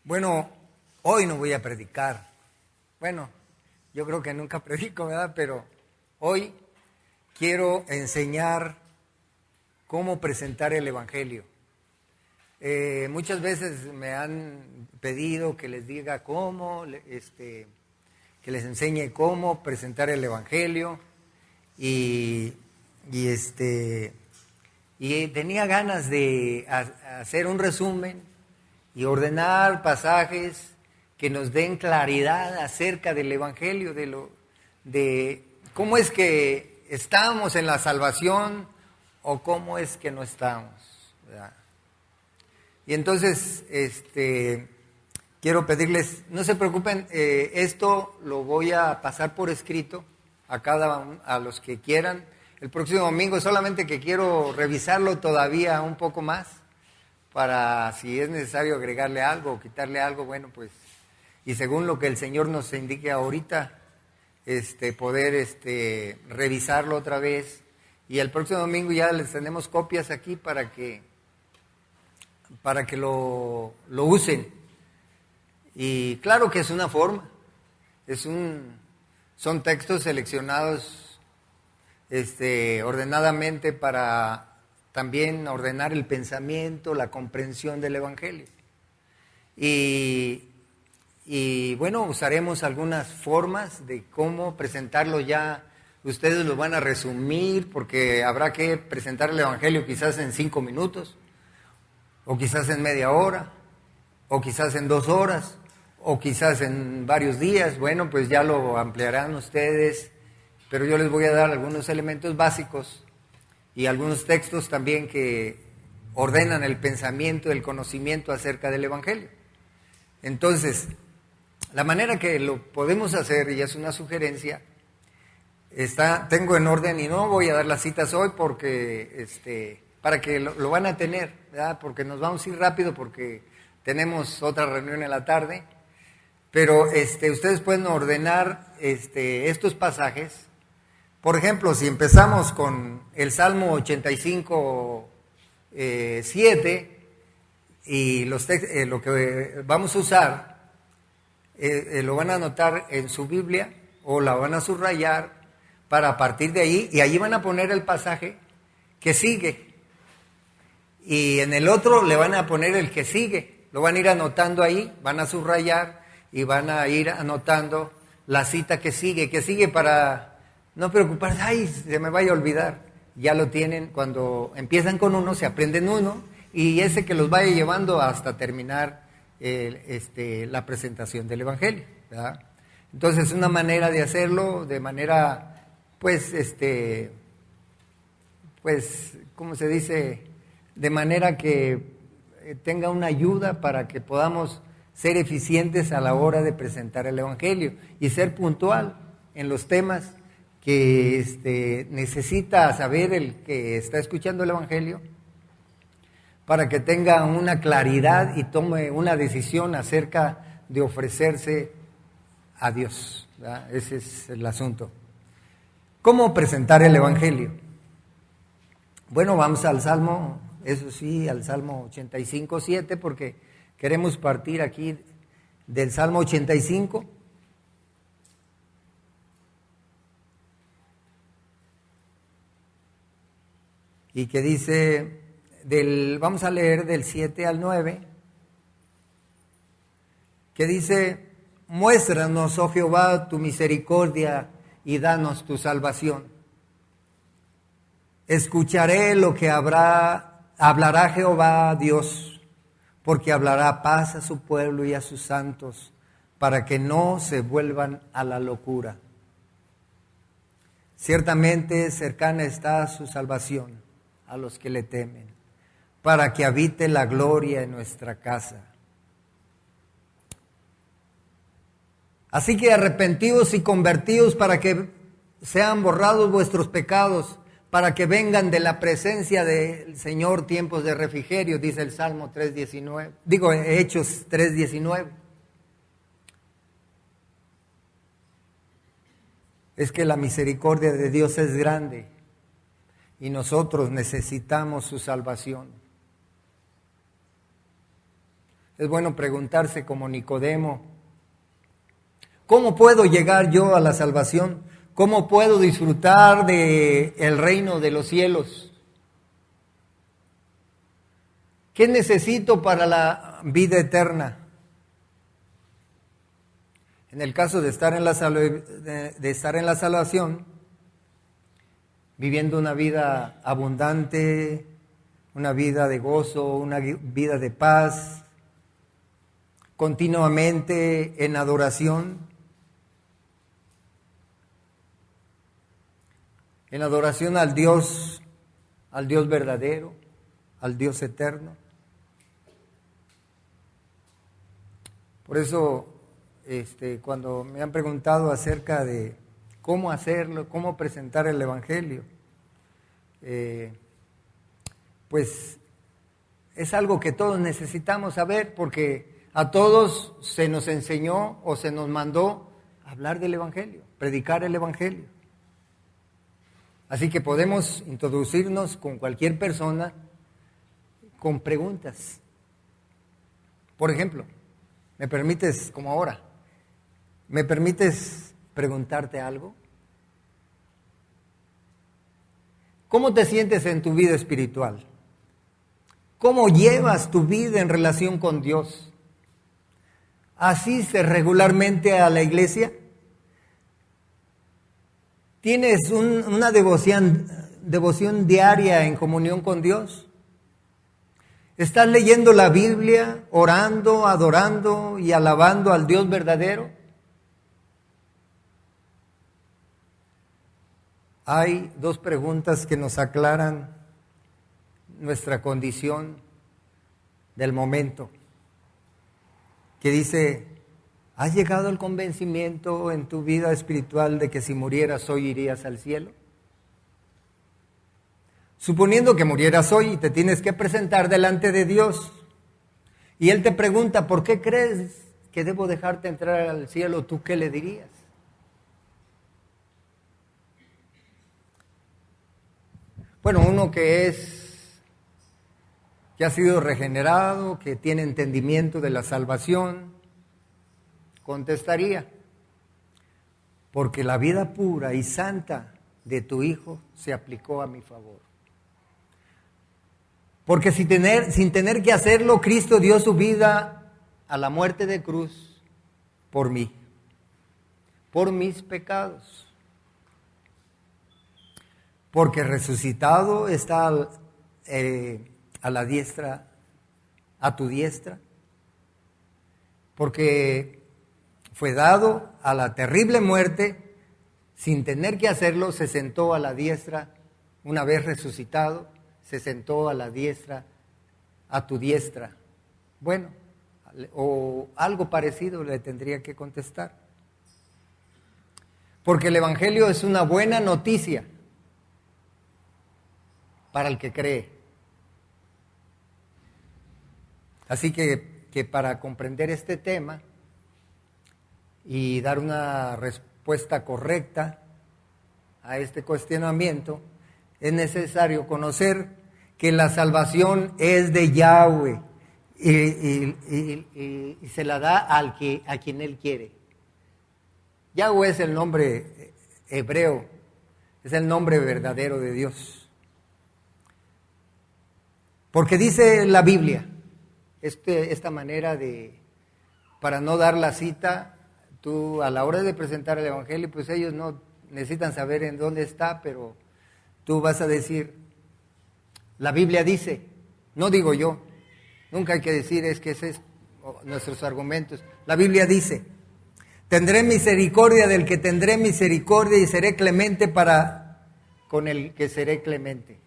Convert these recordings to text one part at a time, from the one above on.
Bueno, hoy no voy a predicar. Bueno, yo creo que nunca predico, ¿verdad? Pero hoy quiero enseñar cómo presentar el Evangelio. Muchas veces me han pedido que les diga cómo, que les enseñe cómo presentar el Evangelio y tenía ganas de hacer un resumen y ordenar pasajes que nos den claridad acerca del Evangelio, de cómo es que estamos en la salvación o cómo es que no estamos, ¿verdad? Y entonces, quiero pedirles, no se preocupen, esto lo voy a pasar por escrito a los que quieran. El próximo domingo solamente que quiero revisarlo todavía un poco más, para si es necesario agregarle algo o quitarle algo, bueno, pues, y según lo que el Señor nos indique ahorita, poder revisarlo otra vez. Y el próximo domingo ya les tenemos copias aquí para que lo usen. Y claro que es una forma, son textos seleccionados ordenadamente para también ordenar el pensamiento, la comprensión del Evangelio. Y bueno, usaremos algunas formas de cómo presentarlo ya. Ustedes lo van a resumir porque habrá que presentar el Evangelio quizás en 5 minutos, o quizás en media hora, o quizás en 2 horas, o quizás en varios días. Bueno, pues ya lo ampliarán ustedes, pero yo les voy a dar algunos elementos básicos y algunos textos también que ordenan el pensamiento, el conocimiento acerca del Evangelio. Entonces, la manera que lo podemos hacer, y es una sugerencia, tengo en orden, y no voy a dar las citas hoy porque para que lo van a tener, ¿verdad? Porque nos vamos a ir rápido porque tenemos otra reunión en la tarde. Pero ustedes pueden ordenar estos pasajes. Por ejemplo, si empezamos con el Salmo 85, 7, y lo que vamos a usar, lo van a anotar en su Biblia o la van a subrayar para a partir de ahí, y allí van a poner el pasaje que sigue. Y en el otro le van a poner el que sigue. Lo van a ir anotando ahí, van a subrayar y van a ir anotando la cita que sigue para no preocuparse, ay, se me vaya a olvidar. Ya lo tienen, cuando empiezan con uno, se aprenden uno, y ese que los vaya llevando hasta terminar la presentación del Evangelio, ¿verdad? Entonces, es una manera de hacerlo, de manera, pues, ¿cómo se dice? De manera que tenga una ayuda para que podamos ser eficientes a la hora de presentar el Evangelio y ser puntual en los temas que necesita saber el que está escuchando el Evangelio, para que tenga una claridad y tome una decisión acerca de ofrecerse a Dios, ¿verdad? Ese es el asunto. ¿Cómo presentar el Evangelio? Bueno, vamos al Salmo, eso sí, al Salmo 85, 7, porque queremos partir aquí del Salmo 85. Y que dice, vamos a leer del 7 al 9, que dice: muéstranos, oh Jehová, tu misericordia y danos tu salvación. Escucharé lo que hablará Jehová Dios, porque hablará paz a su pueblo y a sus santos, para que no se vuelvan a la locura. Ciertamente cercana está su salvación a los que le temen, para que habite la gloria en nuestra casa. Así que arrepentidos y convertidos para que sean borrados vuestros pecados, para que vengan de la presencia del Señor tiempos de refrigerio, dice el Salmo 3:19, Hechos 3:19. Es que la misericordia de Dios es grande y nosotros necesitamos su salvación. Es bueno preguntarse como Nicodemo, ¿cómo puedo llegar yo a la salvación? ¿Cómo puedo disfrutar del reino de los cielos? ¿Qué necesito para la vida eterna? En el caso de estar en la salvación, viviendo una vida abundante, una vida de gozo, una vida de paz, continuamente en adoración al Dios verdadero, al Dios eterno. Por eso, cuando me han preguntado acerca de cómo hacerlo, cómo presentar el Evangelio, pues es algo que todos necesitamos saber, porque a todos se nos enseñó o se nos mandó hablar del Evangelio, predicar el Evangelio. Así que podemos introducirnos con cualquier persona con preguntas. Por ejemplo, ¿me permites, como ahora, me permites preguntarte algo? ¿Cómo te sientes en tu vida espiritual? ¿Cómo llevas tu vida en relación con Dios? ¿Asistes regularmente a la iglesia? ¿Tienes una devoción diaria en comunión con Dios? ¿Estás leyendo la Biblia, orando, adorando y alabando al Dios verdadero? Hay dos preguntas que nos aclaran nuestra condición del momento, que dice: ¿has llegado al convencimiento en tu vida espiritual de que si murieras hoy irías al cielo? Suponiendo que murieras hoy y te tienes que presentar delante de Dios, y Él te pregunta, ¿por qué crees que debo dejarte entrar al cielo? ¿Tú qué le dirías? Bueno, uno que ha sido regenerado, que tiene entendimiento de la salvación, contestaría: porque la vida pura y santa de tu Hijo se aplicó a mi favor. Porque sin tener que hacerlo, Cristo dio su vida a la muerte de cruz por mí, por mis pecados. Porque resucitado está a la diestra, a tu diestra. Porque fue dado a la terrible muerte, sin tener que hacerlo, se sentó a la diestra, una vez resucitado, se sentó a la diestra, a tu diestra. Bueno, o algo parecido le tendría que contestar. Porque el Evangelio es una buena noticia para el que cree. Así que para comprender este tema y dar una respuesta correcta a este cuestionamiento, es necesario conocer que la salvación es de Yahweh y se la da a quien Él quiere. Yahweh es el nombre hebreo, es el nombre verdadero de Dios. Porque dice la Biblia, esta manera para no dar la cita, tú a la hora de presentar el Evangelio, pues ellos no necesitan saber en dónde está, pero tú vas a decir, la Biblia dice, no digo yo, nunca hay que decir es que ese es nuestros argumentos. La Biblia dice, tendré misericordia del que tendré misericordia y seré clemente con el que seré clemente.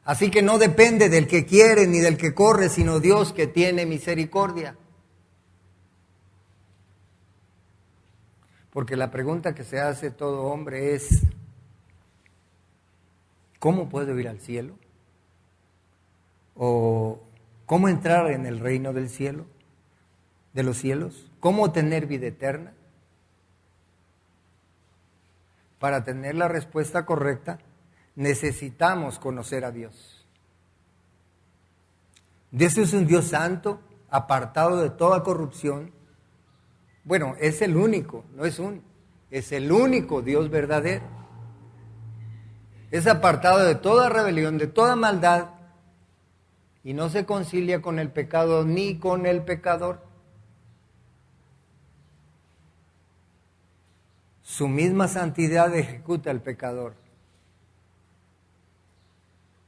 Así que no depende del que quiere ni del que corre, sino Dios que tiene misericordia. Porque la pregunta que se hace todo hombre es, ¿cómo puedo ir al cielo? ¿O cómo entrar en el reino del cielo, de los cielos? ¿Cómo tener vida eterna? Para tener la respuesta correcta, necesitamos conocer a Dios. Dios es un Dios santo, apartado de toda corrupción. Bueno, es el único, es el único Dios verdadero. Es apartado de toda rebelión, de toda maldad, y no se concilia con el pecado ni con el pecador. Su misma santidad ejecuta al pecador,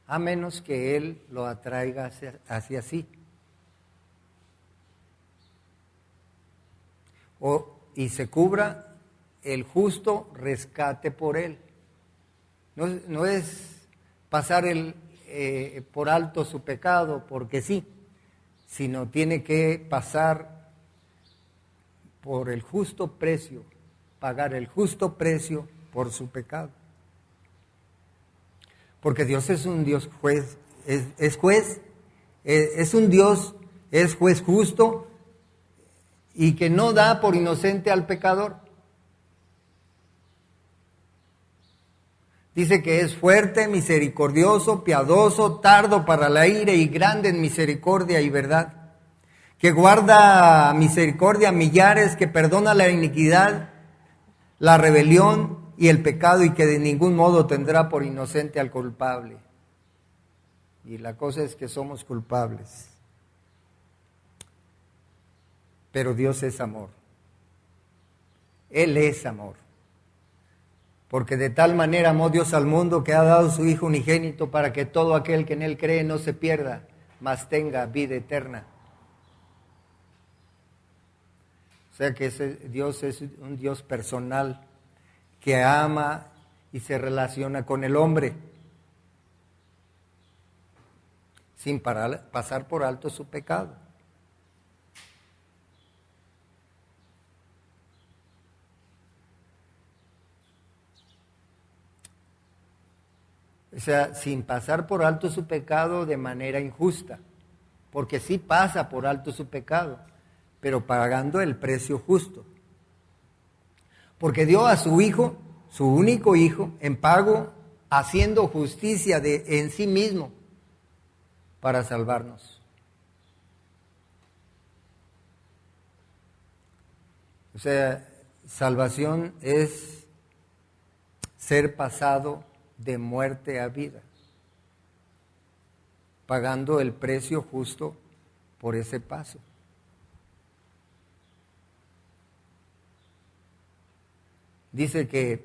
a menos que él lo atraiga hacia sí. Y se cubra el justo rescate por él. No es pasar por alto su pecado porque sí, sino tiene que pasar por el justo precio, pagar el justo precio por su pecado. Porque Dios es un Dios juez, es juez, es un Dios, es juez justo y que no da por inocente al pecador. Dice que es fuerte, misericordioso, piadoso, tardo para la ira y grande en misericordia y verdad. Que guarda misericordia a millares, que perdona la iniquidad, la rebelión y el pecado, y que de ningún modo tendrá por inocente al culpable. Y la cosa es que somos culpables. Pero Dios es amor. Él es amor. Porque de tal manera amó Dios al mundo que ha dado su Hijo unigénito para que todo aquel que en Él cree no se pierda, mas tenga vida eterna. O sea que Dios es un Dios personal que ama y se relaciona con el hombre sin pasar por alto su pecado. O sea, sin pasar por alto su pecado de manera injusta, porque sí pasa por alto su pecado, pero pagando el precio justo. Porque dio a su Hijo, su único Hijo, en pago, haciendo justicia en sí mismo para salvarnos. O sea, salvación es ser pasado de muerte a vida, pagando el precio justo por ese paso. Dice que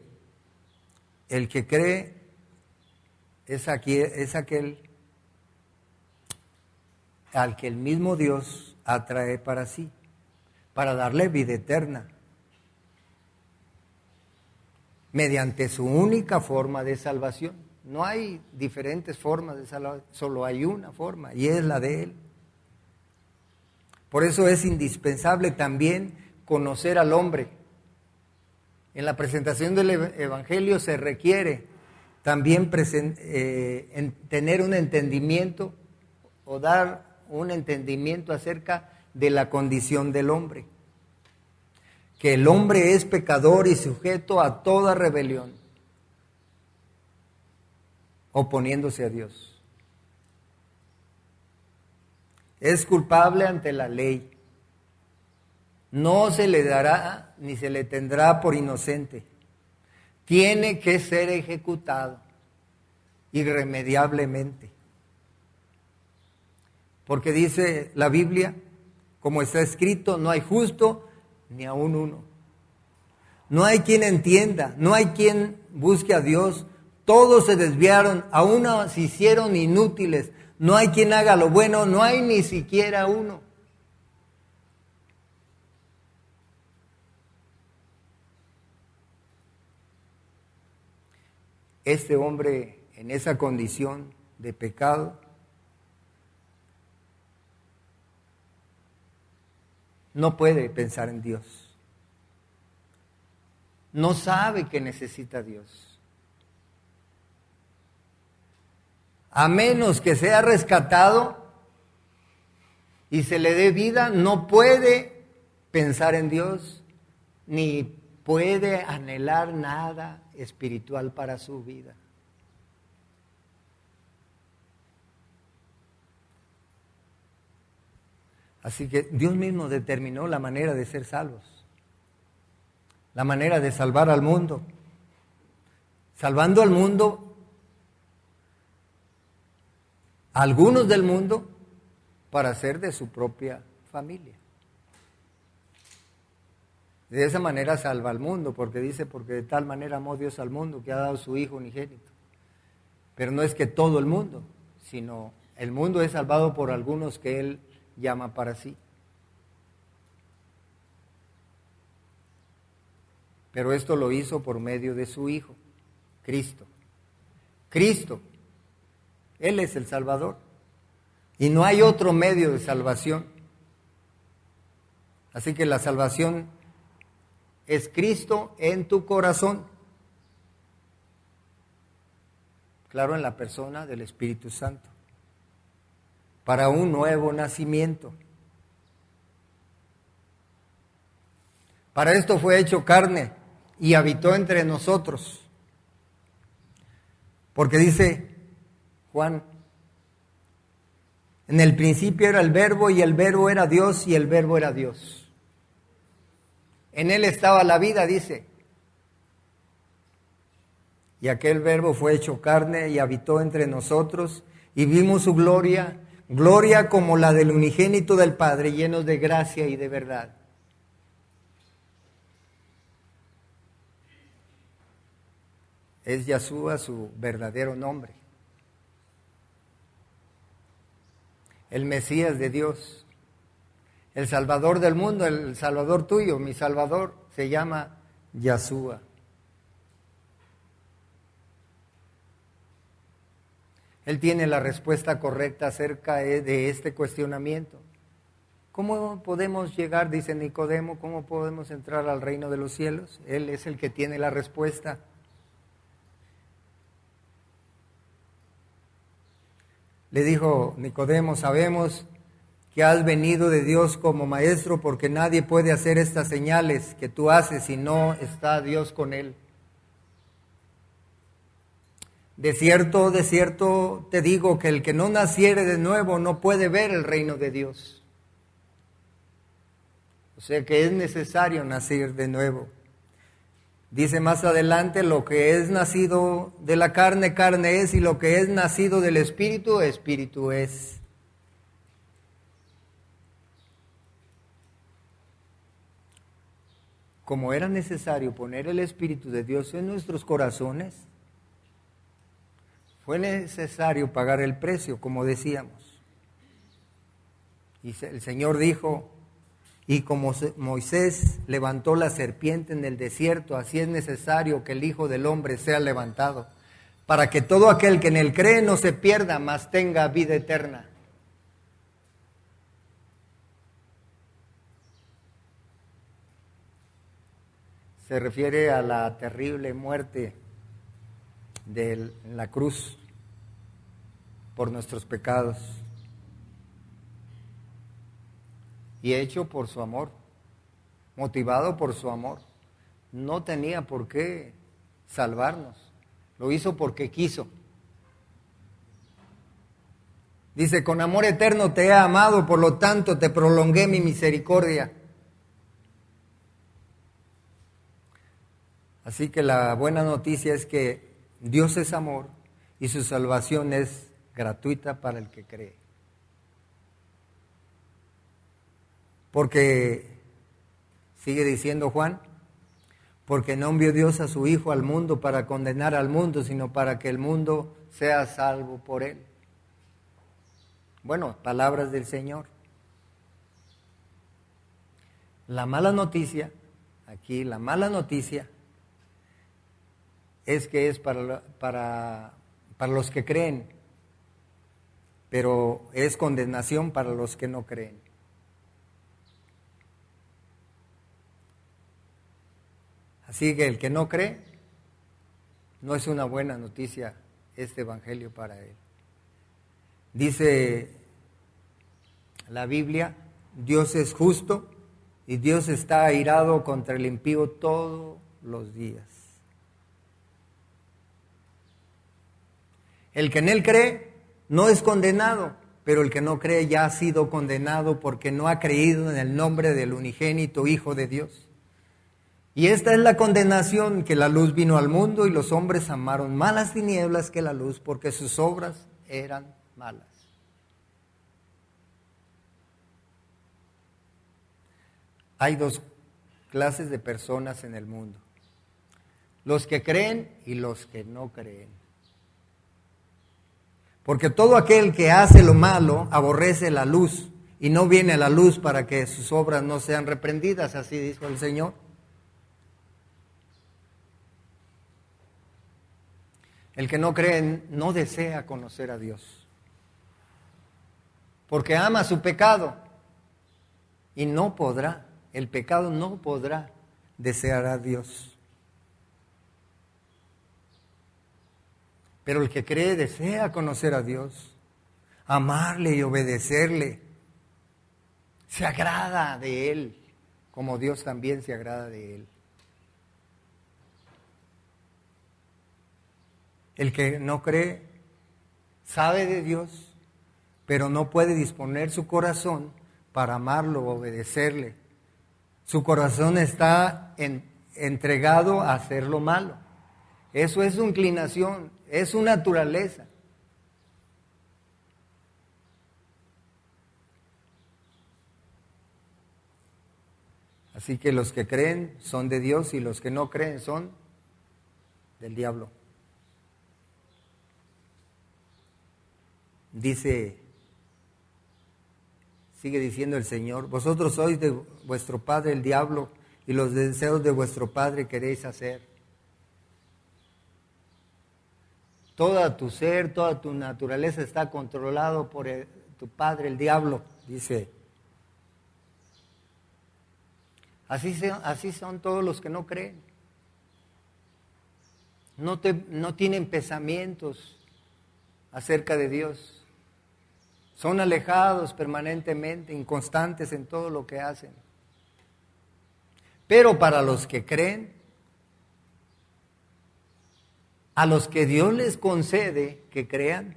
el que cree es aquel al que el mismo Dios atrae para sí, para darle vida eterna, mediante su única forma de salvación. No hay diferentes formas de salvación, solo hay una forma, y es la de Él. Por eso es indispensable también conocer al hombre. En la presentación del Evangelio se requiere también tener un entendimiento o dar un entendimiento acerca de la condición del hombre. Que el hombre es pecador y sujeto a toda rebelión, oponiéndose a Dios. Es culpable ante la ley. No se le dará ni se le tendrá por inocente. Tiene que ser ejecutado irremediablemente. Porque dice la Biblia, como está escrito, no hay justo ni aún uno. No hay quien entienda, no hay quien busque a Dios. Todos se desviaron, a uno se hicieron inútiles. No hay quien haga lo bueno, no hay ni siquiera uno. Este hombre en esa condición de pecado no puede pensar en Dios. No sabe que necesita a Dios. A menos que sea rescatado y se le dé vida, no puede pensar en Dios, ni puede anhelar nada espiritual para su vida. Así que Dios mismo determinó la manera de ser salvos, la manera de salvar al mundo, salvando al mundo, a algunos del mundo, para ser de su propia familia. De esa manera salva al mundo, porque dice, porque de tal manera amó Dios al mundo que ha dado su Hijo unigénito. Pero no es que todo el mundo, sino el mundo es salvado por algunos que Él llama para sí. Pero esto lo hizo por medio de su Hijo, Cristo. Cristo, Él es el Salvador. Y no hay otro medio de salvación. Así que la salvación es Cristo en tu corazón. Claro, en la persona del Espíritu Santo. Para un nuevo nacimiento. Para esto fue hecho carne y habitó entre nosotros. Porque dice Juan, en el principio era el Verbo y el Verbo era Dios y el Verbo era Dios. En Él estaba la vida, dice. Y aquel Verbo fue hecho carne y habitó entre nosotros y vimos su gloria, gloria como la del unigénito del Padre, llenos de gracia y de verdad. Es Yahshua su verdadero nombre. El Mesías de Dios. El Salvador del mundo, el Salvador tuyo, mi Salvador, se llama Yahshua. Él tiene la respuesta correcta acerca de este cuestionamiento. ¿Cómo podemos llegar, dice Nicodemo, cómo podemos entrar al reino de los cielos? Él es el que tiene la respuesta. Le dijo Nicodemo, sabemos que has venido de Dios como maestro, porque nadie puede hacer estas señales que tú haces si no está Dios con él. De cierto te digo que el que no naciere de nuevo no puede ver el reino de Dios. O sea que es necesario nacer de nuevo. Dice más adelante, lo que es nacido de la carne, carne es, y lo que es nacido del Espíritu, Espíritu es. Como era necesario poner el Espíritu de Dios en nuestros corazones, fue necesario pagar el precio, como decíamos. Y el Señor dijo, y como Moisés levantó la serpiente en el desierto, así es necesario que el Hijo del Hombre sea levantado, para que todo aquel que en él cree no se pierda, mas tenga vida eterna. Se refiere a la terrible muerte de la cruz por nuestros pecados y hecho por su amor, motivado por su amor. No tenía por qué salvarnos, lo hizo porque quiso. Dice, con amor eterno te he amado, por lo tanto te prolongué mi misericordia. Así que la buena noticia es que Dios es amor y su salvación es gratuita para el que cree. Porque, sigue diciendo Juan, porque no envió Dios a su Hijo al mundo para condenar al mundo, sino para que el mundo sea salvo por él. Bueno, palabras del Señor. La mala noticia, aquí la mala noticia, es que es para los que creen, pero es condenación para los que no creen. Así que el que no cree, no es una buena noticia este evangelio para él. Dice la Biblia, Dios es justo y Dios está airado contra el impío todos los días. El que en él cree no es condenado, pero el que no cree ya ha sido condenado porque no ha creído en el nombre del unigénito Hijo de Dios. Y esta es la condenación, que la luz vino al mundo y los hombres amaron más las tinieblas que la luz, porque sus obras eran malas. Hay dos clases de personas en el mundo: los que creen y los que no creen. Porque todo aquel que hace lo malo aborrece la luz y no viene a la luz para que sus obras no sean reprendidas, así dijo el Señor. El que no cree no desea conocer a Dios, porque ama su pecado y no podrá, el pecado no podrá desear a Dios. Pero el que cree desea conocer a Dios, amarle y obedecerle, se agrada de Él, como Dios también se agrada de Él. El que no cree sabe de Dios, pero no puede disponer su corazón para amarlo o obedecerle. Su corazón está entregado a hacer lo malo. Eso es su inclinación, es su naturaleza. Así que los que creen son de Dios y los que no creen son del diablo. Sigue diciendo el Señor: vosotros sois de vuestro padre el diablo, y los deseos de vuestro padre queréis hacer. Toda tu ser, toda tu naturaleza está controlado por tu padre el diablo, dice. Así son todos los que no creen. No tienen pensamientos acerca de Dios. Son alejados permanentemente, inconstantes en todo lo que hacen. Pero para los que creen, a los que Dios les concede que crean,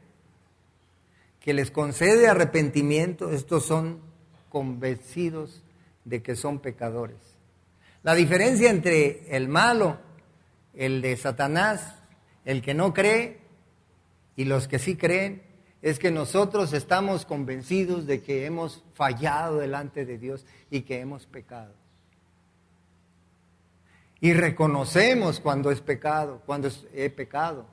que les concede arrepentimiento, estos son convencidos de que son pecadores. La diferencia entre el malo, el de Satanás, el que no cree, y los que sí creen, es que nosotros estamos convencidos de que hemos fallado delante de Dios y que hemos pecado. Y reconocemos cuando es pecado, cuando he pecado.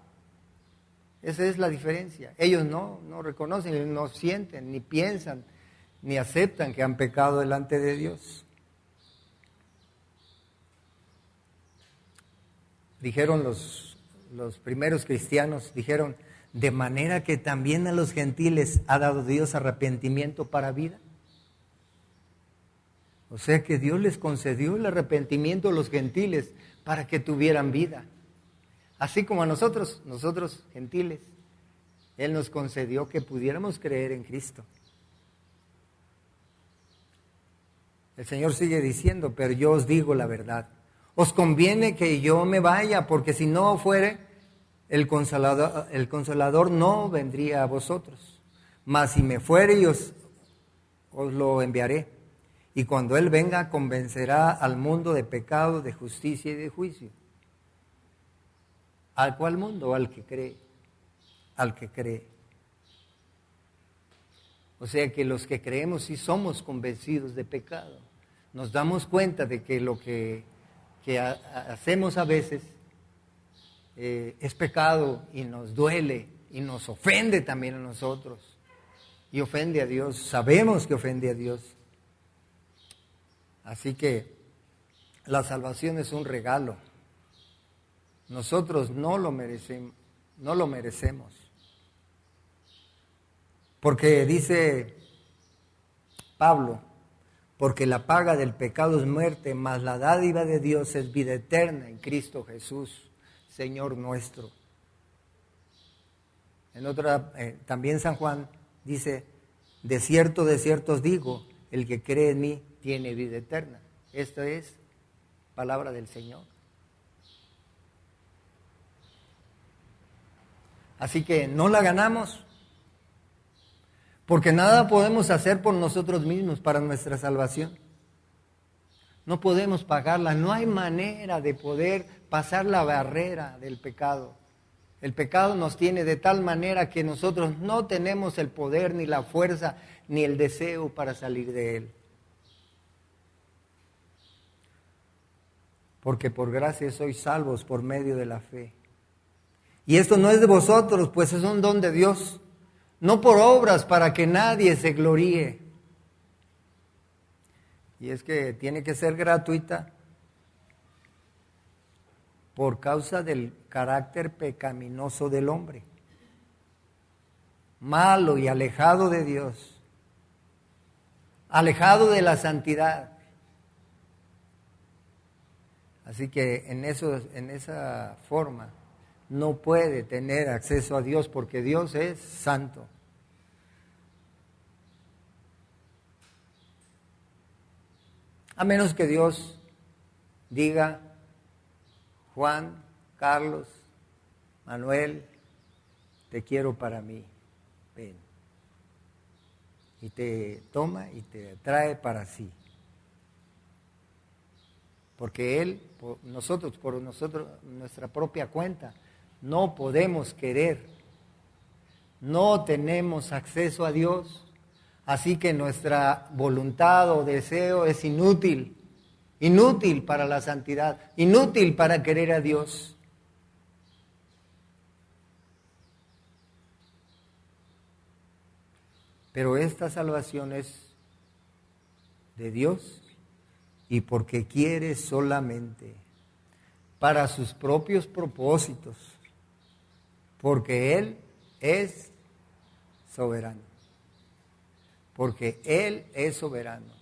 Esa es la diferencia. Ellos no reconocen, no sienten, ni piensan, ni aceptan que han pecado delante de Dios. Dijeron los primeros cristianos, dijeron: de manera que también a los gentiles ha dado Dios arrepentimiento para vida. O sea que Dios les concedió el arrepentimiento a los gentiles para que tuvieran vida. Así como a nosotros gentiles, Él nos concedió que pudiéramos creer en Cristo. El Señor sigue diciendo: pero yo os digo la verdad. Os conviene que yo me vaya, porque si no fuere, el Consolador no vendría a vosotros. Mas si me fuere, yo os lo enviaré. Y cuando Él venga, convencerá al mundo de pecado, de justicia y de juicio. ¿Al cuál mundo? Al que cree. Al que cree. O sea que los que creemos sí somos convencidos de pecado. Nos damos cuenta de que lo que hacemos a veces es pecado y nos duele y nos ofende también a nosotros. Y ofende a Dios. Sabemos que ofende a Dios. Así que la salvación es un regalo. Nosotros no lo merecemos. Porque dice Pablo: porque la paga del pecado es muerte, mas la dádiva de Dios es vida eterna en Cristo Jesús, Señor nuestro. En otra, también San Juan dice: de cierto os digo, el que cree en mí tiene vida eterna. Esta es palabra del Señor. Así que no la ganamos, Porque nada podemos hacer por nosotros mismos para nuestra salvación. No podemos pagarla, no hay manera de poder pasar la barrera del pecado. El pecado nos tiene de tal manera que nosotros no tenemos el poder, ni la fuerza, ni el deseo para salir de él. Porque por gracia sois salvos por medio de la fe. Y esto no es de vosotros, pues es un don de Dios, no por obras para que nadie se gloríe. Y es que tiene que ser gratuita por causa del carácter pecaminoso del hombre, malo y alejado de Dios, alejado de la santidad. Así que en esa forma no puede tener acceso a Dios porque Dios es santo. A menos que Dios diga: Juan, Carlos, Manuel, te quiero para mí, ven. Y te toma y te trae para sí. Porque Él, por nosotros, nuestra propia cuenta, no podemos querer, no tenemos acceso a Dios, así que nuestra voluntad o deseo es inútil para la santidad, inútil para querer a Dios. Pero esta salvación es de Dios y porque quiere solamente para sus propios propósitos, porque Él es soberano, porque Él es soberano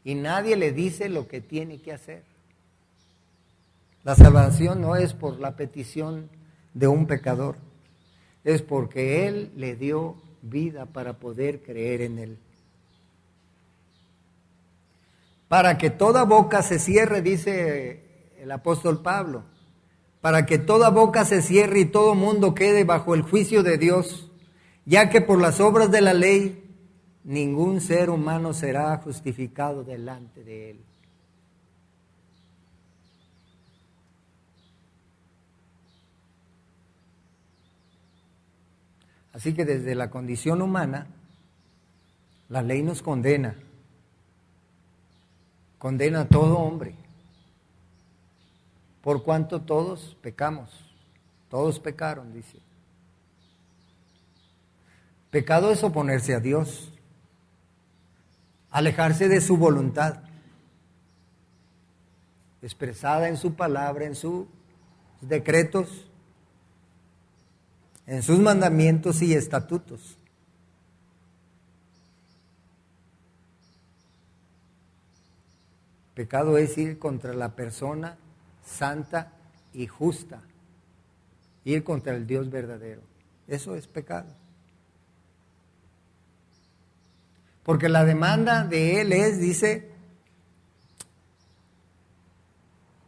y nadie le dice lo que tiene que hacer. La salvación no es por la petición de un pecador, es porque Él le dio vida para poder creer en Él. Para que toda boca se cierre, dice el apóstol Pablo, para que toda boca se cierre y todo mundo quede bajo el juicio de Dios, ya que por las obras de la ley ningún ser humano será justificado delante de Él. Así que desde la condición humana, la ley nos condena. Condena a todo hombre. Por cuanto todos pecamos. Todos pecaron, dice. Pecado es oponerse a Dios. Alejarse de su voluntad. Expresada en su palabra, en sus decretos, en sus mandamientos y estatutos. Pecado es ir contra la persona santa y justa, ir contra el Dios verdadero. Eso es pecado. Porque la demanda de Él es, dice,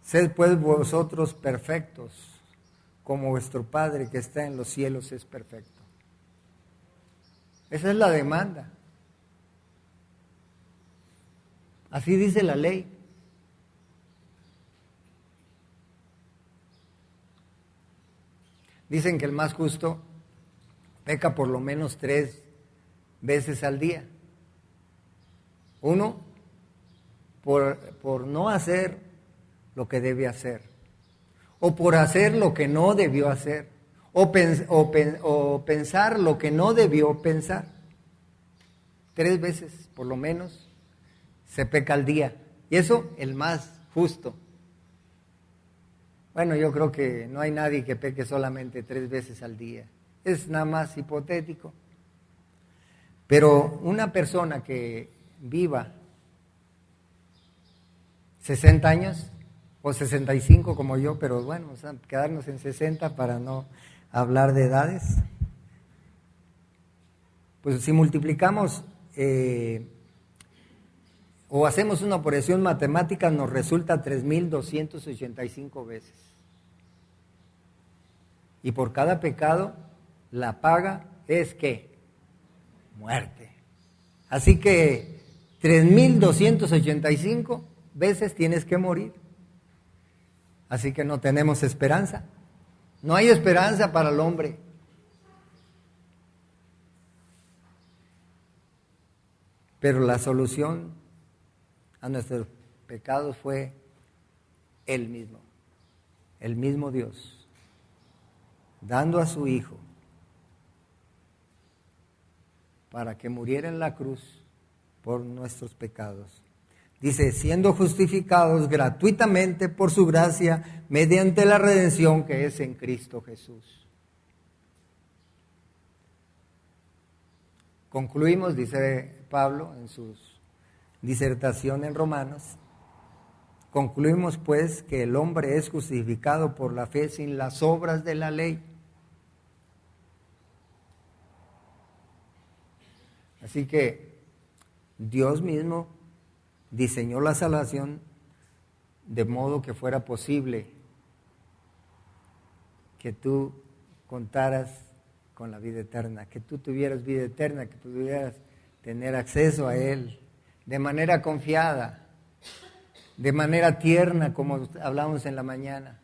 sed pues vosotros perfectos, como vuestro Padre que está en los cielos es perfecto. Esa es la demanda. Así dice la ley. Dicen que el más justo peca por lo menos 3 veces al día. Uno, por no hacer lo que debe hacer, o por hacer lo que no debió hacer, o pensar lo que no debió pensar. 3 veces, por lo menos, se peca al día. Y eso, el más justo. Bueno, yo creo que no hay nadie que peque solamente 3 veces al día. Es nada más hipotético. Pero una persona que viva 60 años o 65 como yo, pero bueno, vamos a quedarnos en 60 para no hablar de edades. Pues si multiplicamos o hacemos una operación matemática, nos resulta 3,285 veces. Y por cada pecado, la paga es ¿qué? Muerte. Así que 3,285 veces tienes que morir. Así que no tenemos esperanza. No hay esperanza para el hombre. Pero la solución a nuestros pecados fue Él mismo. El mismo Dios, dando a su Hijo para que muriera en la cruz por nuestros pecados. Dice, siendo justificados gratuitamente por su gracia, mediante la redención que es en Cristo Jesús. Concluimos, dice Pablo en su disertación en Romanos, concluimos pues que el hombre es justificado por la fe sin las obras de la ley. Así que Dios mismo diseñó la salvación de modo que fuera posible que tú contaras con la vida eterna, que tú tuvieras vida eterna, que pudieras tener acceso a Él de manera confiada, de manera tierna, como hablamos en la mañana,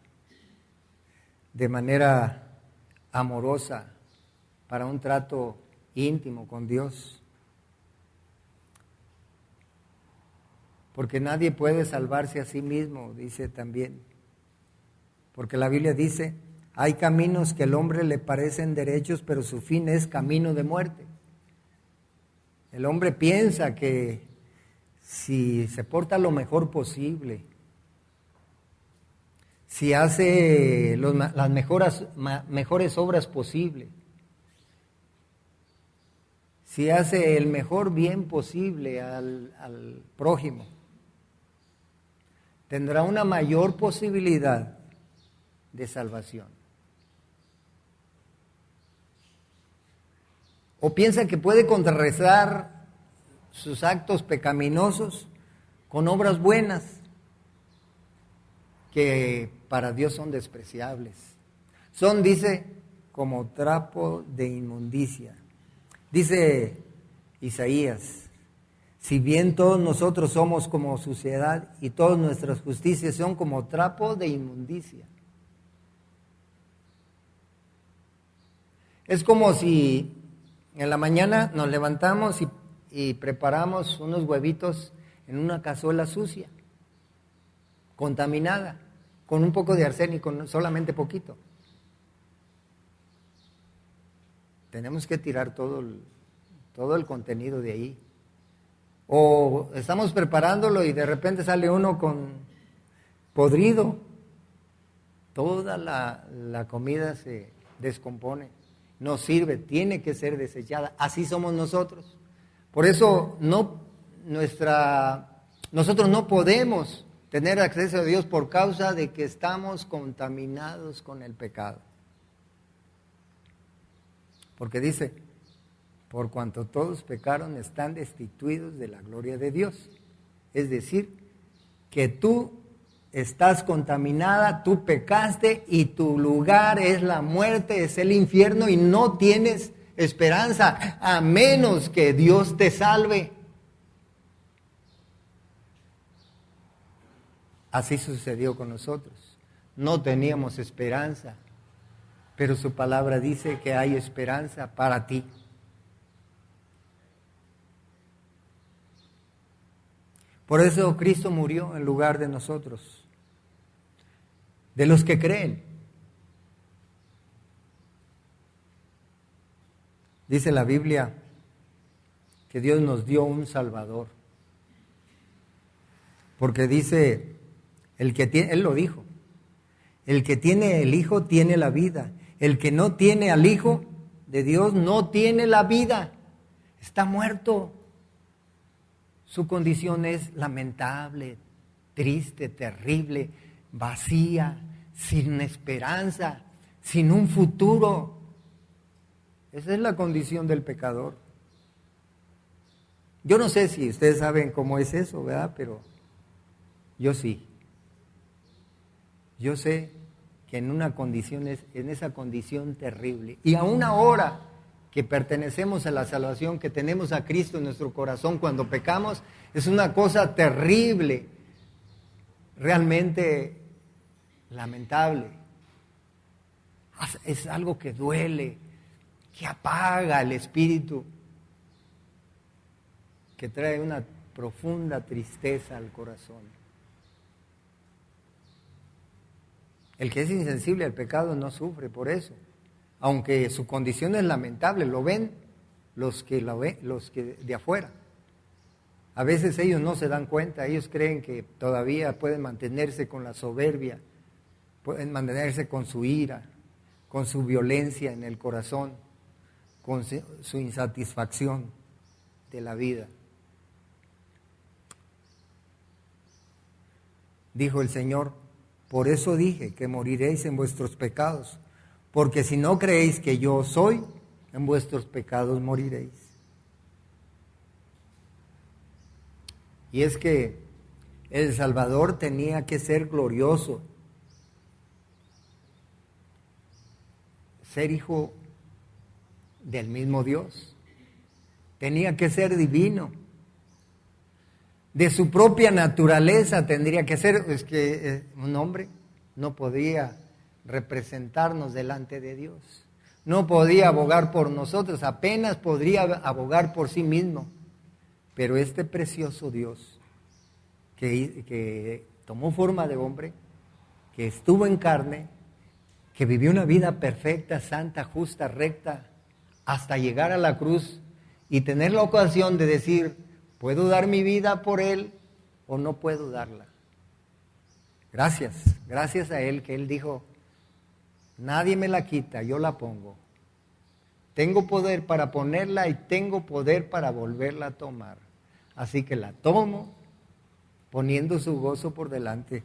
de manera amorosa, para un trato íntimo con Dios. Porque nadie puede salvarse a sí mismo, dice también. Porque la Biblia dice, hay caminos que al hombre le parecen derechos, pero su fin es camino de muerte. El hombre piensa que si se porta lo mejor posible, si hace las mejores obras posibles, si hace el mejor bien posible al prójimo, tendrá una mayor posibilidad de salvación. O piensa que puede contrarrestar sus actos pecaminosos con obras buenas que para Dios son despreciables. Son, dice, como trapo de inmundicia. Dice Isaías, si bien todos nosotros somos como suciedad y todas nuestras justicias son como trapo de inmundicia. Es como si en la mañana nos levantamos y preparamos unos huevitos en una cazuela sucia, contaminada, con un poco de arsénico, solamente poquito. Tenemos que tirar todo el contenido de ahí. O estamos preparándolo y de repente sale uno con podrido. Toda la comida se descompone, no sirve, tiene que ser desechada. Así somos nosotros. Por eso nosotros no podemos tener acceso a Dios por causa de que estamos contaminados con el pecado. Porque dice, por cuanto todos pecaron, están destituidos de la gloria de Dios. Es decir, que tú estás contaminada, tú pecaste y tu lugar es la muerte, es el infierno y no tienes esperanza a menos que Dios te salve. Así sucedió con nosotros. No teníamos esperanza, pero su palabra dice que hay esperanza para ti. Por eso Cristo murió en lugar de nosotros, de los que creen. Dice la Biblia que Dios nos dio un Salvador. Porque dice, Él lo dijo, el que tiene el Hijo tiene la vida. El que no tiene al Hijo de Dios no tiene la vida. Está muerto. Su condición es lamentable, triste, terrible, vacía, sin esperanza, sin un futuro. Esa es la condición del pecador. Yo no sé si ustedes saben cómo es eso, ¿verdad? Pero yo sí. Yo sé que en esa condición terrible, y aún ahora que pertenecemos a la salvación, que tenemos a Cristo en nuestro corazón cuando pecamos, es una cosa terrible, realmente lamentable. Es algo que duele, que apaga el espíritu, que trae una profunda tristeza al corazón. El que es insensible al pecado no sufre por eso, aunque su condición es lamentable, lo ven los que de afuera. A veces ellos no se dan cuenta, ellos creen que todavía pueden mantenerse con la soberbia, pueden mantenerse con su ira, con su violencia en el corazón, con su insatisfacción de la vida. Dijo el Señor: por eso dije que moriréis en vuestros pecados, porque si no creéis que yo soy, en vuestros pecados moriréis. Y es que el Salvador tenía que ser glorioso, ser hijo del mismo Dios, tenía que ser divino, de su propia naturaleza tendría que ser. Es que un hombre no podía representarnos delante de Dios, no podía abogar por nosotros, apenas podría abogar por sí mismo. Pero este precioso Dios que tomó forma de hombre, que estuvo en carne, que vivió una vida perfecta, santa, justa, recta, hasta llegar a la cruz y tener la ocasión de decir: ¿puedo dar mi vida por Él o no puedo darla? Gracias a Él, que Él dijo: nadie me la quita, yo la pongo. Tengo poder para ponerla y tengo poder para volverla a tomar. Así que la tomo, poniendo su gozo por delante.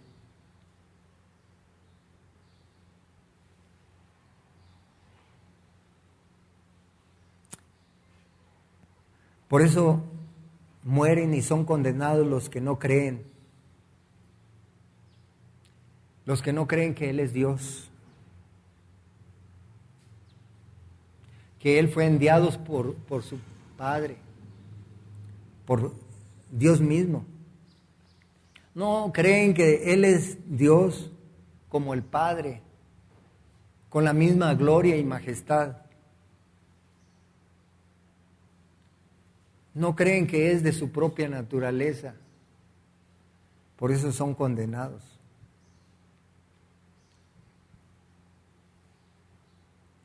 Por eso mueren y son condenados los que no creen. Los que no creen que Él es Dios, que Él fue enviado por su Padre, por Dios mismo. No creen que Él es Dios como el Padre, con la misma gloria y majestad. No creen que es de su propia naturaleza. Por eso son condenados.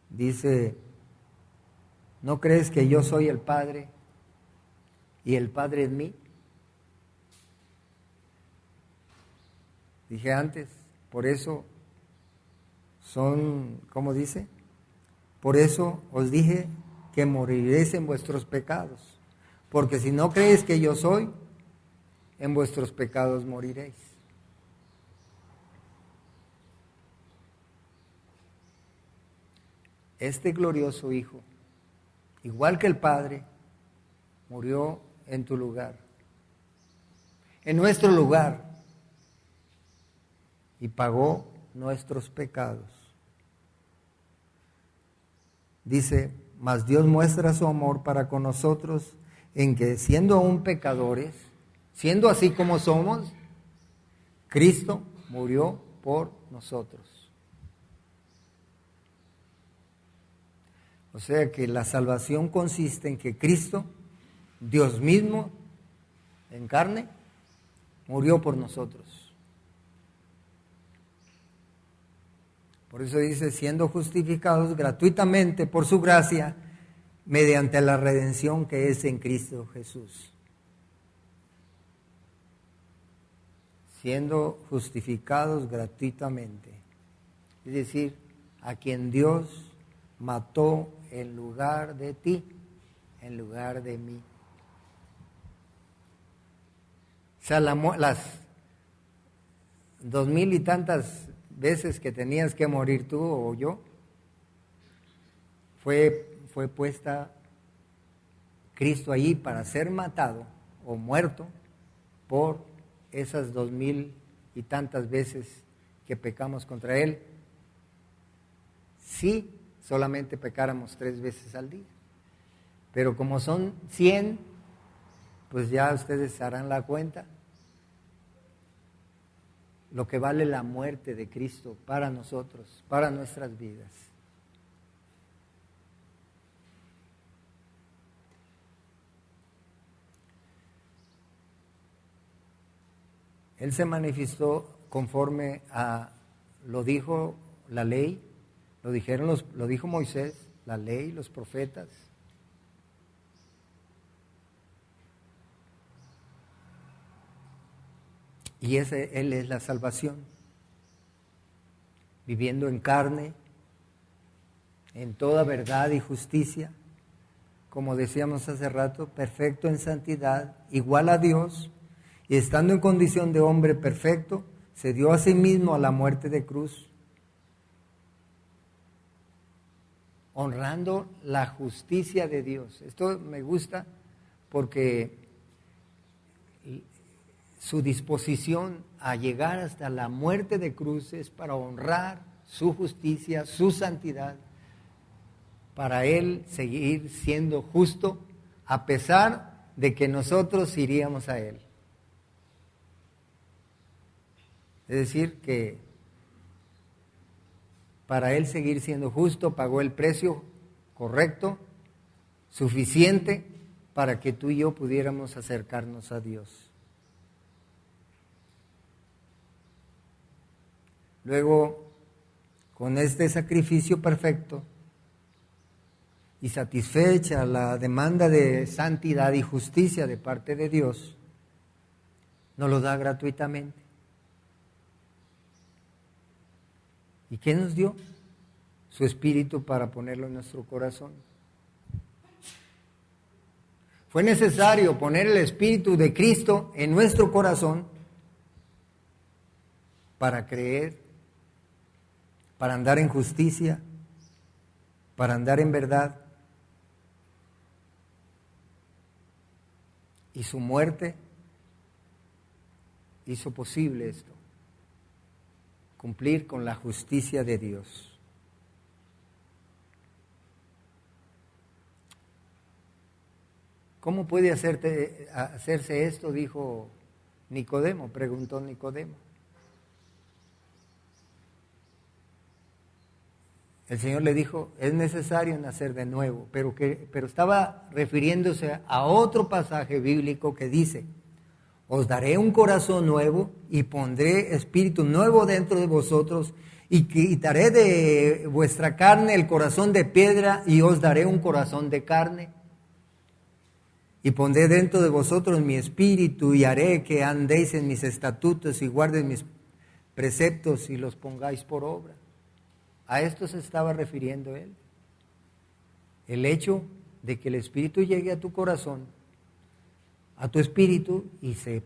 Dice: ¿no crees que yo soy el Padre y el Padre en mí? Dije antes, por eso son, ¿cómo dice? Por eso os dije que moriréis en vuestros pecados, porque si no creéis que yo soy, en vuestros pecados moriréis. Este glorioso Hijo, igual que el Padre, murió en tu lugar, en nuestro lugar, y pagó nuestros pecados. Dice: mas Dios muestra su amor para con nosotros en que, siendo aún pecadores, siendo así como somos, Cristo murió por nosotros. O sea que la salvación consiste en que Cristo, Dios mismo, en carne, murió por nosotros. Por eso dice: siendo justificados gratuitamente por su gracia, mediante la redención que es en Cristo Jesús. Siendo justificados gratuitamente. Es decir, a quien Dios mató en lugar de ti, en lugar de mí. O sea, las 2000 y tantas veces que tenías que morir tú o yo, fue puesta Cristo allí para ser matado o muerto por esas 2000 y tantas veces que pecamos contra Él, si solamente pecáramos 3 veces al día. Pero como son 100, pues ya ustedes harán la cuenta. Lo que vale la muerte de Cristo para nosotros, para nuestras vidas. Él se manifestó conforme a lo dijo la ley, lo dijo Moisés, la ley, los profetas. Y Él es la salvación, viviendo en carne, en toda verdad y justicia, como decíamos hace rato, perfecto en santidad, igual a Dios, y estando en condición de hombre perfecto, se dio a sí mismo a la muerte de cruz, honrando la justicia de Dios. Esto me gusta porque su disposición a llegar hasta la muerte de cruz es para honrar su justicia, su santidad, para Él seguir siendo justo a pesar de que nosotros iríamos a Él. Es decir, que para Él seguir siendo justo pagó el precio correcto, suficiente para que tú y yo pudiéramos acercarnos a Dios. Luego, con este sacrificio perfecto y satisfecha la demanda de santidad y justicia de parte de Dios, nos lo da gratuitamente. ¿Y qué nos dio? Su Espíritu para ponerlo en nuestro corazón. Fue necesario poner el Espíritu de Cristo en nuestro corazón para creer, para andar en justicia, para andar en verdad. Y su muerte hizo posible esto, cumplir con la justicia de Dios. ¿Cómo puede hacerse esto? Dijo Nicodemo, preguntó Nicodemo. El Señor le dijo, es necesario nacer de nuevo, pero estaba refiriéndose a otro pasaje bíblico que dice, os daré un corazón nuevo y pondré espíritu nuevo dentro de vosotros y quitaré de vuestra carne el corazón de piedra y os daré un corazón de carne. Y pondré dentro de vosotros mi espíritu y haré que andéis en mis estatutos y guardéis mis preceptos y los pongáis por obra. A esto se estaba refiriendo él. El hecho de que el Espíritu llegue a tu corazón, a tu espíritu y se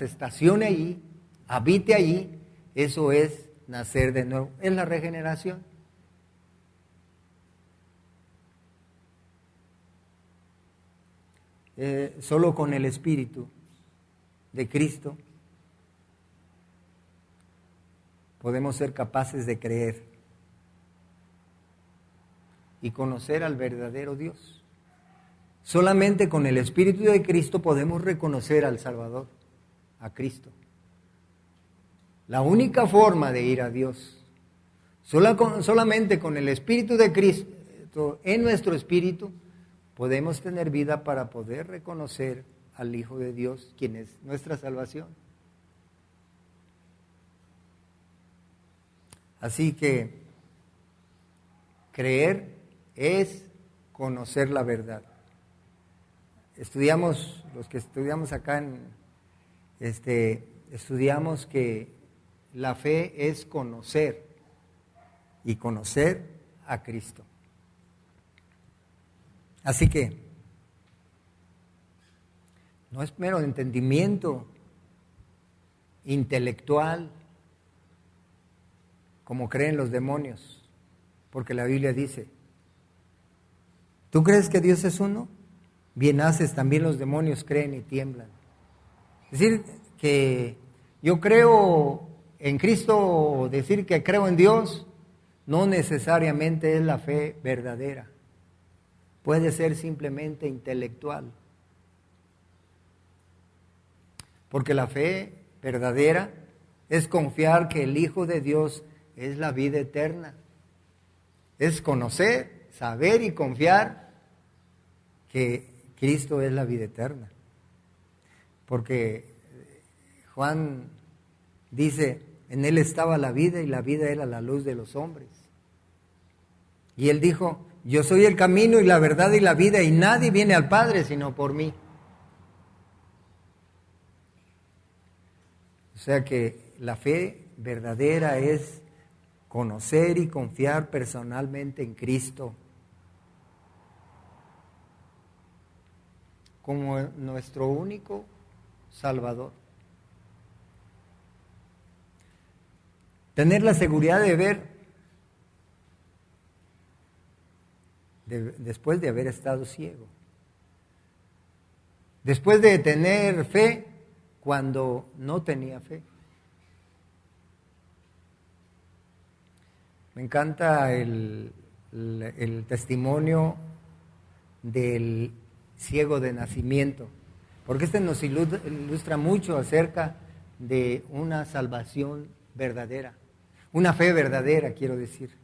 estacione allí, habite allí, eso es nacer de nuevo, es la regeneración. Solo con el Espíritu de Cristo podemos ser capaces de creer y conocer al verdadero Dios. Solamente con el Espíritu de Cristo podemos reconocer al Salvador, a Cristo. La única forma de ir a Dios, solamente con el Espíritu de Cristo en nuestro espíritu, podemos tener vida para poder reconocer al Hijo de Dios, quien es nuestra salvación. Así que creer es conocer la verdad. Los que estudiamos acá estudiamos que la fe es conocer y conocer a Cristo. Así que no es mero entendimiento intelectual como creen los demonios, porque la Biblia dice, ¿tú crees que Dios es uno? Bien haces, también los demonios creen y tiemblan. Es decir, que yo creo en Cristo, decir que creo en Dios, no necesariamente es la fe verdadera. puede ser simplemente intelectual. Porque la fe verdadera es confiar que el Hijo de Dios es la vida eterna. Es conocer, saber y confiar que Cristo es la vida eterna. Porque Juan dice, en Él estaba la vida y la vida era la luz de los hombres. Y Él dijo, yo soy el camino y la verdad y la vida y nadie viene al Padre sino por mí. O sea que la fe verdadera es conocer y confiar personalmente en Cristo como nuestro único Salvador. Tener la seguridad de ver, después de haber estado ciego. Después de tener fe cuando no tenía fe. Me encanta el testimonio del ciego de nacimiento, porque este nos ilustra mucho acerca de una salvación verdadera, una fe verdadera, quiero decir.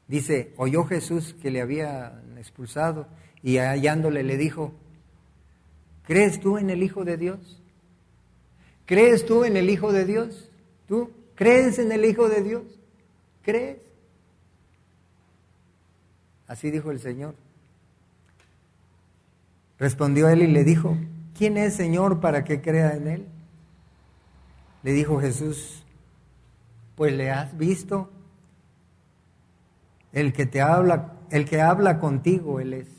Dice, oyó Jesús que le habían expulsado y hallándole le dijo, ¿crees tú en el Hijo de Dios? ¿Crees tú en el Hijo de Dios? ¿Tú crees en el Hijo de Dios? ¿Crees? Así dijo el Señor. Respondió él y le dijo, ¿quién es, Señor, para que crea en él? Le dijo Jesús, pues le has visto, el que habla contigo, él es.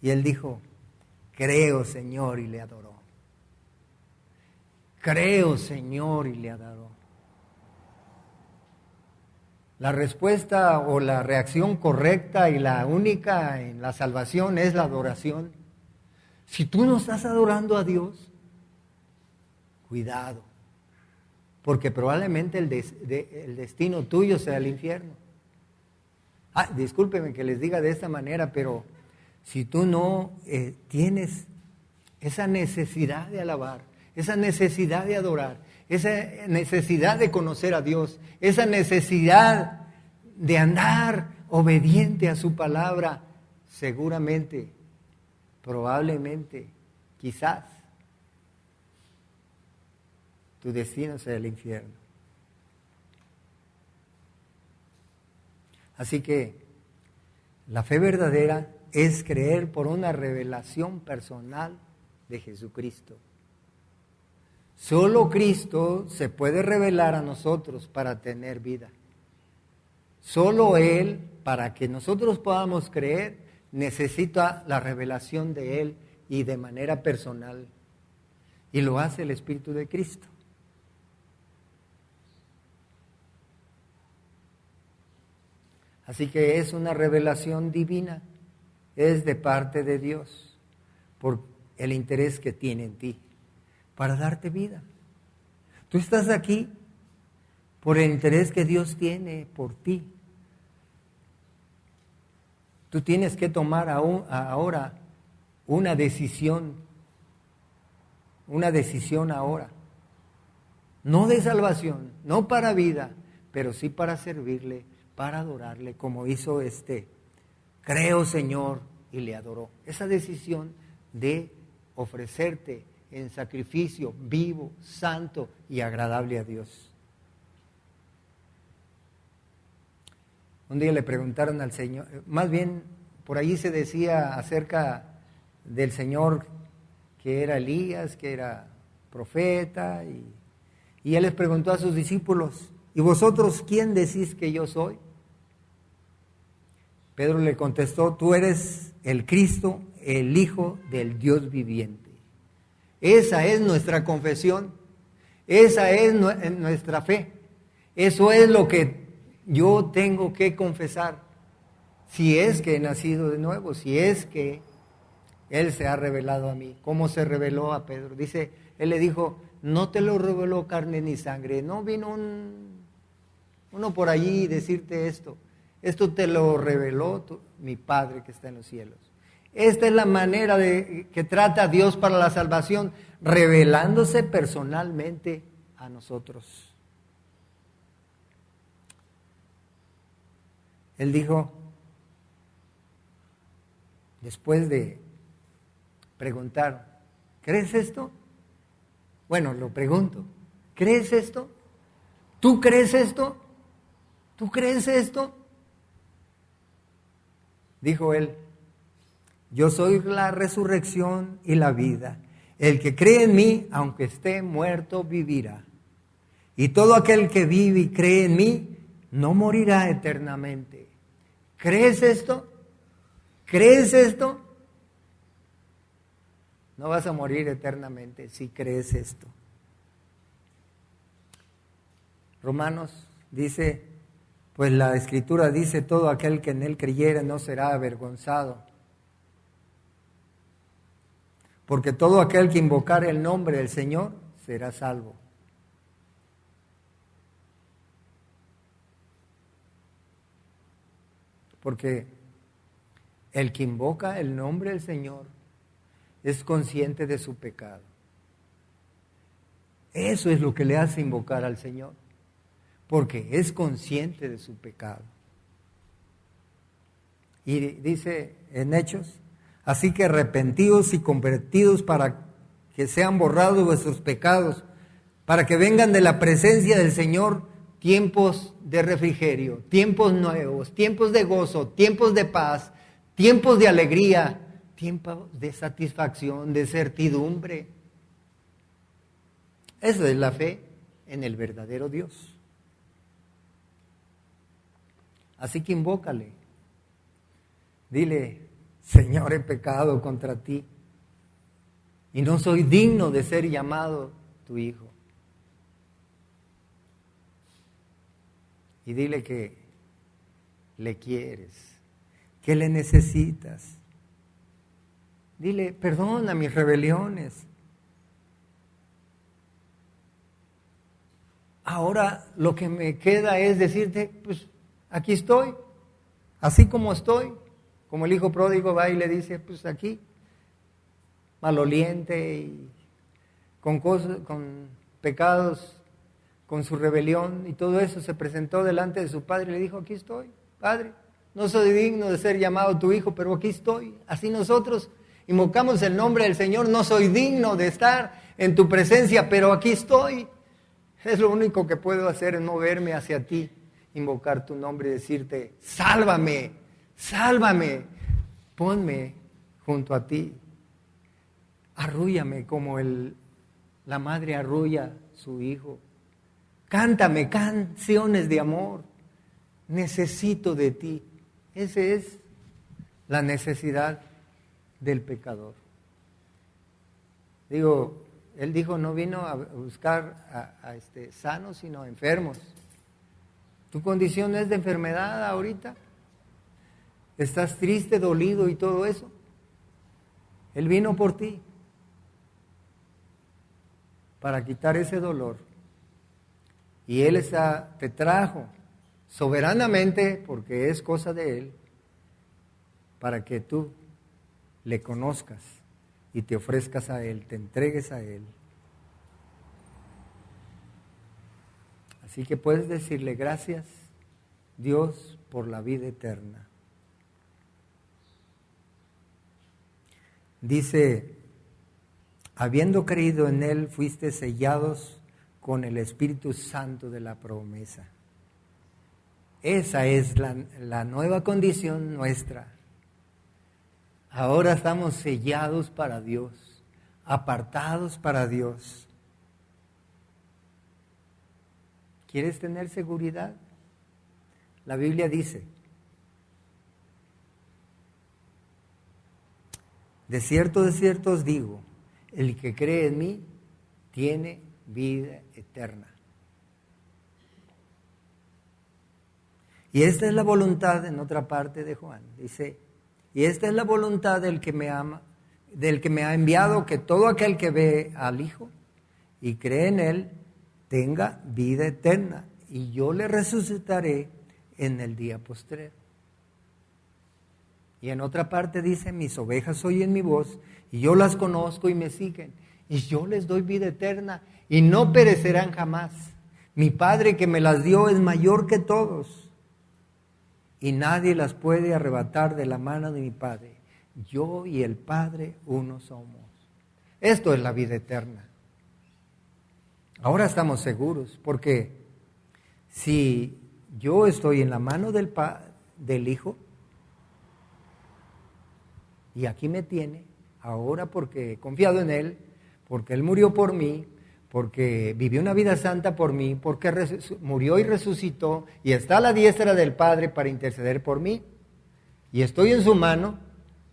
Y él dijo, creo, Señor, y le adoró. Creo, Señor, y le adoró. La respuesta o la reacción correcta y la única en la salvación es la adoración. Si tú no estás adorando a Dios, cuidado, porque probablemente el destino tuyo sea el infierno. Discúlpenme que les diga de esta manera, pero si tú no tienes esa necesidad de alabar, esa necesidad de adorar, esa necesidad de conocer a Dios, esa necesidad de andar obediente a su palabra, seguramente, probablemente, quizás, tu destino sea el infierno. Así que la fe verdadera es creer por una revelación personal de Jesucristo. Solo Cristo se puede revelar a nosotros para tener vida. Solo Él, para que nosotros podamos creer, necesita la revelación de Él y de manera personal. Y lo hace el Espíritu de Cristo. Así que es una revelación divina, es de parte de Dios, por el interés que tiene en ti, para darte vida. Tú estás aquí por el interés que Dios tiene por ti. Tú tienes que tomar ahora una decisión ahora. No de salvación, no para vida, pero sí para servirle, para adorarle, como hizo creo, Señor, y le adoró. Esa decisión de ofrecerte en sacrificio vivo, santo y agradable a Dios. Un día le preguntaron al Señor, más bien por ahí se decía acerca del Señor que era Elías, que era profeta, y él les preguntó a sus discípulos, ¿y vosotros quién decís que yo soy? Pedro le contestó, tú eres el Cristo, el Hijo del Dios viviente. Esa es nuestra confesión, esa es nuestra fe, eso es lo que yo tengo que confesar, si es que he nacido de nuevo, si es que Él se ha revelado a mí. ¿Cómo se reveló a Pedro? Dice, Él le dijo, no te lo reveló carne ni sangre, no vino uno por allí decirte esto. Esto te lo reveló mi Padre que está en los cielos. Esta es la manera que trata Dios para la salvación, revelándose personalmente a nosotros. Él dijo, después de preguntar, ¿crees esto? Bueno, lo pregunto, ¿crees esto? ¿Tú crees esto? ¿Tú crees esto? Dijo él, yo soy la resurrección y la vida. El que cree en mí, aunque esté muerto, vivirá. Y todo aquel que vive y cree en mí, no morirá eternamente. ¿Crees esto? ¿Crees esto? No vas a morir eternamente si crees esto. Romanos dice, pues la Escritura dice, todo aquel que en él creyere no será avergonzado. Porque todo aquel que invocare el nombre del Señor será salvo. Porque el que invoca el nombre del Señor es consciente de su pecado. Eso es lo que le hace invocar al Señor, porque es consciente de su pecado. Y dice en Hechos, así que arrepentidos y convertidos para que sean borrados vuestros pecados, para que vengan de la presencia del Señor tiempos de refrigerio, tiempos nuevos, tiempos de gozo, tiempos de paz, tiempos de alegría, tiempos de satisfacción, de certidumbre. Eso es la fe en el verdadero Dios. Así que invócale. Dile, Señor, he pecado contra ti y no soy digno de ser llamado tu hijo. Y dile que le quieres, que le necesitas. Dile, perdona mis rebeliones. Ahora lo que me queda es decirte, pues aquí estoy, así como estoy. Como el hijo pródigo va y le dice, pues aquí, maloliente y con pecados, con su rebelión y todo eso, se presentó delante de su padre y le dijo, aquí estoy, Padre, no soy digno de ser llamado tu hijo, pero aquí estoy. Así nosotros invocamos el nombre del Señor, no soy digno de estar en tu presencia, pero aquí estoy. Es lo único que puedo hacer, es moverme hacia ti, invocar tu nombre y decirte, sálvame, sálvame, ponme junto a ti, arrúllame como la madre arrulla a su hijo, cántame canciones de amor, necesito de ti. Esa es la necesidad del pecador. Él dijo, no vino a buscar a sanos, sino a enfermos. ¿Tu condición es de enfermedad ahorita? ¿Estás triste, dolido y todo eso? Él vino por ti para quitar ese dolor. Y Él te trajo soberanamente, porque es cosa de Él, para que tú le conozcas y te ofrezcas a Él, te entregues a Él. Así que puedes decirle, gracias Dios por la vida eterna. Dice, habiendo creído en Él, fuiste sellados con el Espíritu Santo de la promesa. Esa es la nueva condición nuestra. Ahora estamos sellados para Dios, apartados para Dios. ¿Quieres tener seguridad? La Biblia dice, de cierto os digo, el que cree en mí tiene vida eterna. Y esta es la voluntad, en otra parte de Juan, dice, y esta es la voluntad del que me ama, del que me ha enviado, que todo aquel que ve al Hijo y cree en Él, tenga vida eterna, y yo le resucitaré en el día postrero. Y en otra parte dice, mis ovejas oyen mi voz, y yo las conozco y me siguen, y yo les doy vida eterna, y no perecerán jamás. Mi Padre que me las dio es mayor que todos, y nadie las puede arrebatar de la mano de mi Padre. Yo y el Padre uno somos. Esto es la vida eterna. Ahora estamos seguros, porque si yo estoy en la mano del Hijo, y aquí me tiene, ahora porque he confiado en Él, porque Él murió por mí, porque vivió una vida santa por mí, porque murió y resucitó, y está a la diestra del Padre para interceder por mí, y estoy en su mano,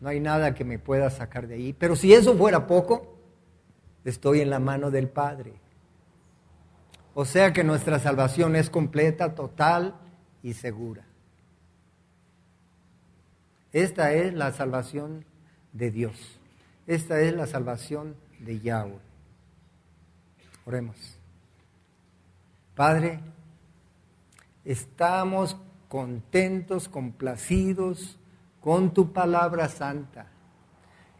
no hay nada que me pueda sacar de ahí. Pero si eso fuera poco, estoy en la mano del Padre. O sea que nuestra salvación es completa, total y segura. Esta es la salvación de Dios. Esta es la salvación de Yahweh. Oremos. Padre, estamos contentos, complacidos con tu palabra santa.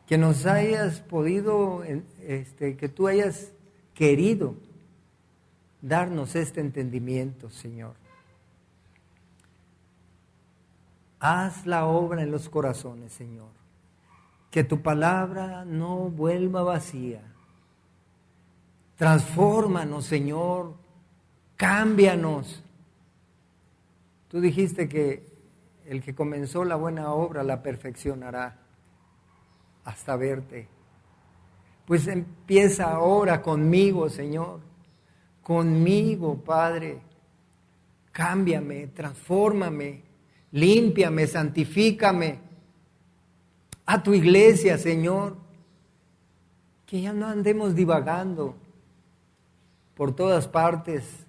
Que nos hayas podido, que tú hayas querido darnos este entendimiento, Señor. Haz la obra en los corazones, Señor. Que tu palabra no vuelva vacía. Transfórmanos, Señor. Cámbianos. Tú dijiste que el que comenzó la buena obra la perfeccionará hasta verte. Pues empieza ahora conmigo, Señor. Conmigo, Padre. Cámbiame, transfórmame. Límpiame, santifícame. A tu iglesia, Señor, que ya no andemos divagando por todas partes,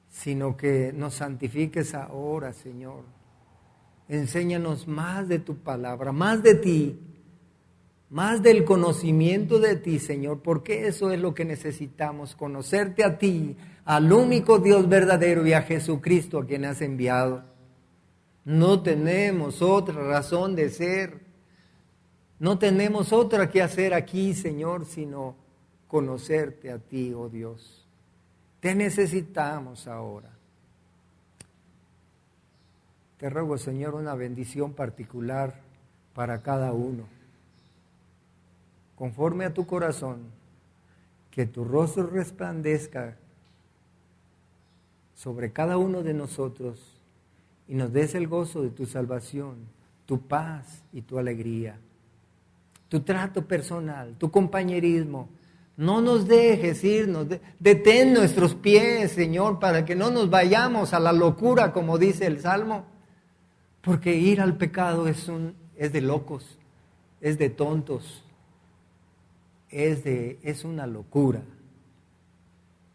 sino que nos santifiques ahora, Señor. Enséñanos más de tu palabra, más de ti, más del conocimiento de ti, Señor, porque eso es lo que necesitamos, conocerte a ti, al único Dios verdadero y a Jesucristo a quien has enviado. No tenemos otra razón de ser, no tenemos otra que hacer aquí, Señor, sino conocerte a ti, oh Dios. Te necesitamos ahora. Te ruego, Señor, una bendición particular para cada uno. Conforme a tu corazón, que tu rostro resplandezca sobre cada uno de nosotros y nos des el gozo de tu salvación, tu paz y tu alegría, tu trato personal, tu compañerismo. No nos dejes irnos, detén nuestros pies, Señor, para que no nos vayamos a la locura, como dice el Salmo, porque ir al pecado es de locos, es de tontos, es una locura.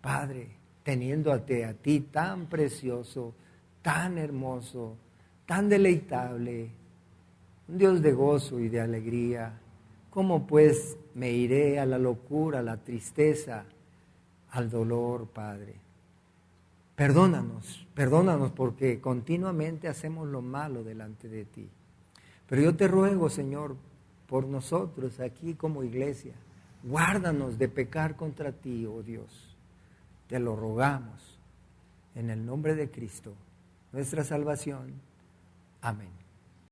Padre, teniéndote a ti tan precioso, tan hermoso, tan deleitable, un Dios de gozo y de alegría, ¿cómo pues me iré a la locura, a la tristeza, al dolor, Padre? Perdónanos porque continuamente hacemos lo malo delante de ti. Pero yo te ruego, Señor, por nosotros aquí como iglesia, guárdanos de pecar contra ti, oh Dios. Te lo rogamos en el nombre de Cristo, nuestra salvación. Amén.